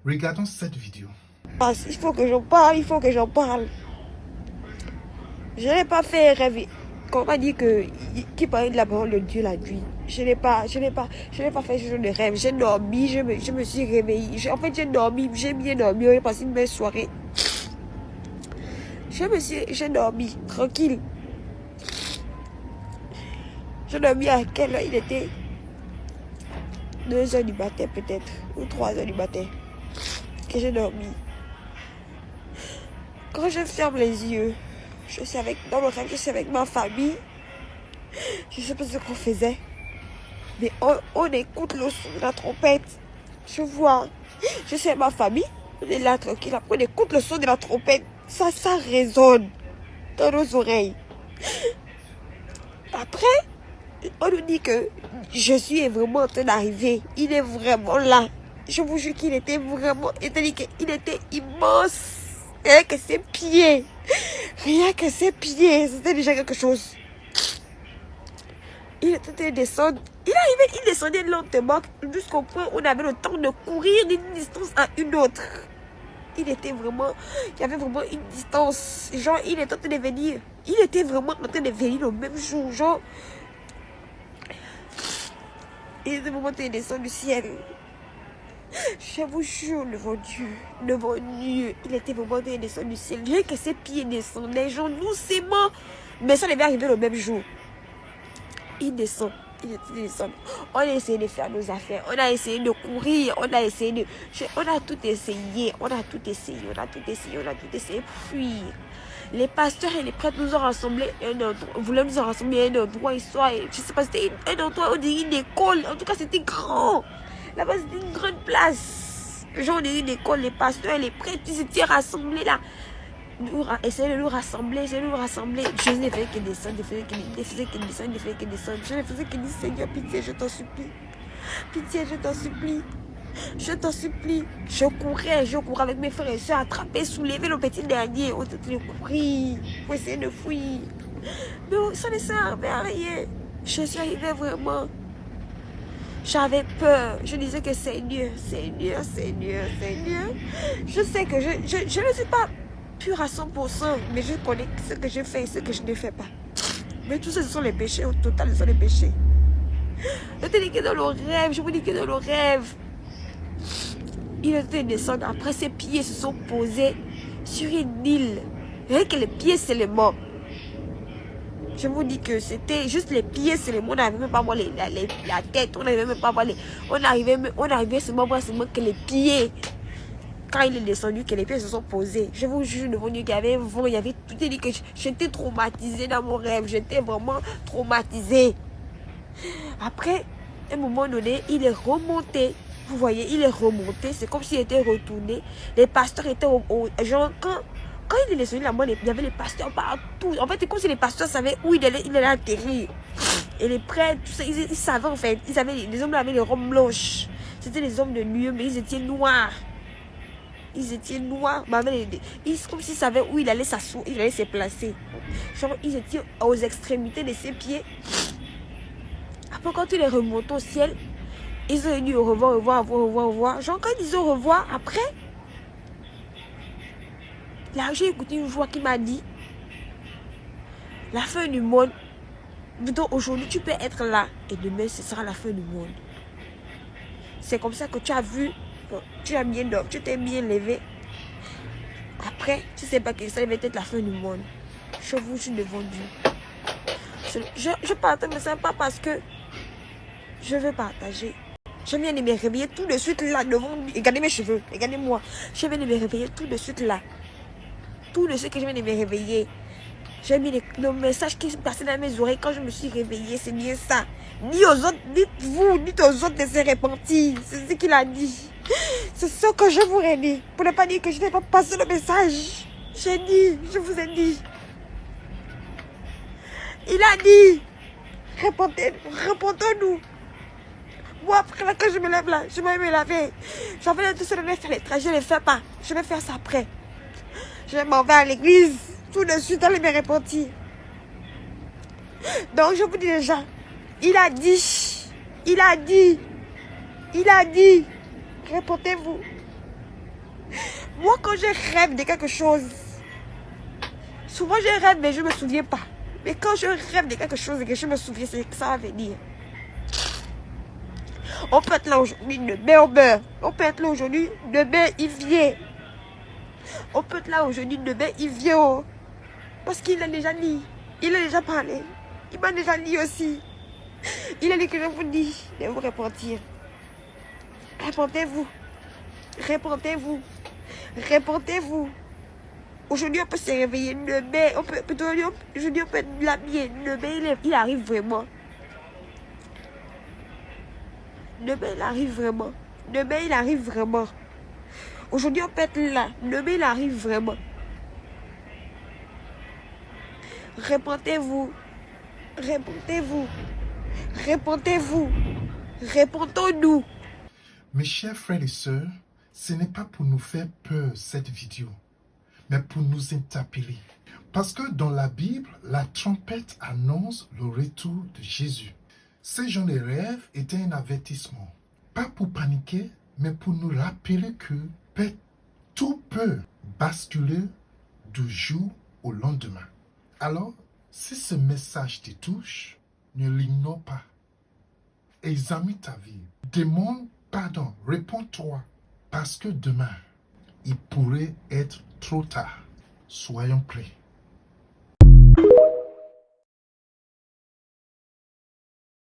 Regardons cette vidéo. Il faut que j'en parle, il faut que j'en parle. Je n'ai pas fait rêver. Quand on m'a dit qu'il parlait de la parole de Dieu la nuit, je n'ai pas fait ce genre de rêve. J'ai dormi, je me suis réveillée. En fait, j'ai dormi, j'ai bien dormi, j'ai passé une belle soirée. J'ai dormi, tranquille. J'ai dormi à quelle heure? Il était 2h du matin peut-être, ou 3h du matin, que j'ai dormi. Quand je ferme les yeux, dans le rêve, je suis avec ma famille. Je ne sais pas ce qu'on faisait. Mais on écoute le son de la trompette. Je vois, je suis avec ma famille. On est là tranquille. Après, on écoute le son de la trompette. Ça résonne dans nos oreilles. Après, on nous dit que Jésus est vraiment en train d'arriver. Il est vraiment là. Je vous jure qu'il était vraiment... Il était immense. Rien que ses pieds. Rien que ses pieds. C'était déjà quelque chose. Il était en train de descendre. Il descendait lentement jusqu'au point où on avait le temps de courir d'une distance à une autre. Il y avait vraiment une distance. Genre, il était en train de venir. Il était vraiment en train de venir le même jour. Genre, il était vraiment en train de descendre du ciel. Je vous jure, devant Dieu, il était vraiment en train de descendre du ciel. Rien que ses pieds descendaient, genre, doucement. Mais ça devait arriver le même jour. Il descend. On a essayé de faire nos affaires. On a essayé de courir. On a tout essayé. On a tout essayé pour fuir. Les pasteurs et les prêtres nous ont rassemblés voulaient nous rassembler à un endroit histoire. Je sais pas, c'était un endroit, on dirait une école. En tout cas, c'était grand. Là-bas, c'était une grande place. Genre, on dirait une école. Les pasteurs et les prêtres, ils étaient rassemblés là. Essayer de nous rassembler. Jésus ne faisait que descendre, ne faisait que descendre. Je ne faisais que dire, Seigneur, pitié, je t'en supplie. Pitié, je t'en supplie. Je t'en supplie. Je courais avec mes frères et soeurs, attraper, soulever le petit dernier. On était de courir, pour essayer de fuir. Mais ça ne servait à rien. Je suis arrivée vraiment. J'avais peur. Je disais que Seigneur. Je sais que je ne suis pas pure à 100%, mais je connais ce que je fais et ce que je ne fais pas. Mais tout ça, ce sont les péchés. Au total, ce sont les péchés. Je te dis que dans le rêve, je vous dis que dans le rêve, il était descendu. Après, ses pieds se sont posés sur une île. Rien que les pieds seulement. Je vous dis que c'était juste les pieds seulement. On n'arrivait même pas à voir la tête. On n'arrivait même pas à voir on arrivait seulement à voir que les pieds. Quand il est descendu, que les pieds se sont posés. Je vous jure devant Dieu qu'il y avait un vent, il y avait tout. Dit que j'étais traumatisée dans mon rêve. J'étais vraiment traumatisée. Après, à un moment donné, il est remonté. Vous voyez, il est remonté. C'est comme s'il était retourné. Les pasteurs étaient genre, quand il est descendu là-bas, il y avait les pasteurs partout. En fait, c'est comme si les pasteurs savaient où il allait atterrir. Et les prêtres, tout ça, ils savaient en fait. Les hommes là avaient les robes blanches. C'était les hommes de nuit, mais ils étaient noirs. C'est comme s'ils savaient où il allait s'asseoir, il allait se placer. Genre, ils étaient aux extrémités de ses pieds. Après, quand il est remonté au ciel, ils ont dit au revoir. Genre, quand ils disent au revoir, après, là, j'ai écouté une voix qui m'a dit, la fin du monde, donc aujourd'hui, tu peux être là, et demain, ce sera la fin du monde. C'est comme ça que tu as vu, tu as bien dormi, tu t'es bien levé. Après, tu sais pas que ça devait être la fin du monde. Je vous jure devant Dieu. Je partage ça pas parce que je veux partager. Je viens de me réveiller tout de suite là devant lui. Regardez mes cheveux, regardez-moi. Je viens de me réveiller tout de suite là. Tout de suite que je viens de me réveiller. J'ai mis le message qui se passait dans mes oreilles quand je me suis réveillée. C'est bien ça. Dites aux autres de se repentir. C'est ce qu'il a dit. C'est ce que je vous ai dit. Pour ne pas dire que je n'ai pas passé le message. Je vous ai dit. Il a dit, répondons-nous. Moi, après là, quand je me lève là, je vais me laver. J'avais tout ça, je vais faire les traits, je ne les fais pas. Je vais faire ça après. Je m'en vais à l'église. Tout de suite, allez me repentir. Donc, je vous dis déjà, il a dit, répondez-vous. Moi, quand je rêve de quelque chose, souvent je rêve, mais je ne me souviens pas. Mais quand je rêve de quelque chose et que je me souviens, c'est que ça va venir. On peut être là aujourd'hui, demain on meurt. On peut être là aujourd'hui, demain il vient. On peut être là aujourd'hui, demain il vient. Oh. Parce qu'il a déjà dit. Il a déjà parlé. Il m'a déjà dit aussi. Il a dit que je vous dis de vous repentir. Repentez-vous. Repentez-vous. Repentez-vous. Aujourd'hui, on peut se réveiller. Demain, aujourd'hui, on peut être la mienne. Demain, il arrive vraiment. Demain, il arrive vraiment. Demain, il arrive vraiment. Aujourd'hui, on peut être là. Demain, il arrive vraiment. Repentez-vous. Repentez-vous. Repentez-vous. Repentons-nous. Mes chers frères et sœurs, ce n'est pas pour nous faire peur cette vidéo, mais pour nous interpeller. Parce que dans la Bible, la trompette annonce le retour de Jésus. Ces gens de rêve étaient un avertissement. Pas pour paniquer, mais pour nous rappeler que tout peut basculer du jour au lendemain. Alors, si ce message te touche, ne l'ignore pas. Examine ta vie. Demande pardon. Réponds-toi. Parce que demain, il pourrait être trop tard. Soyons prêts.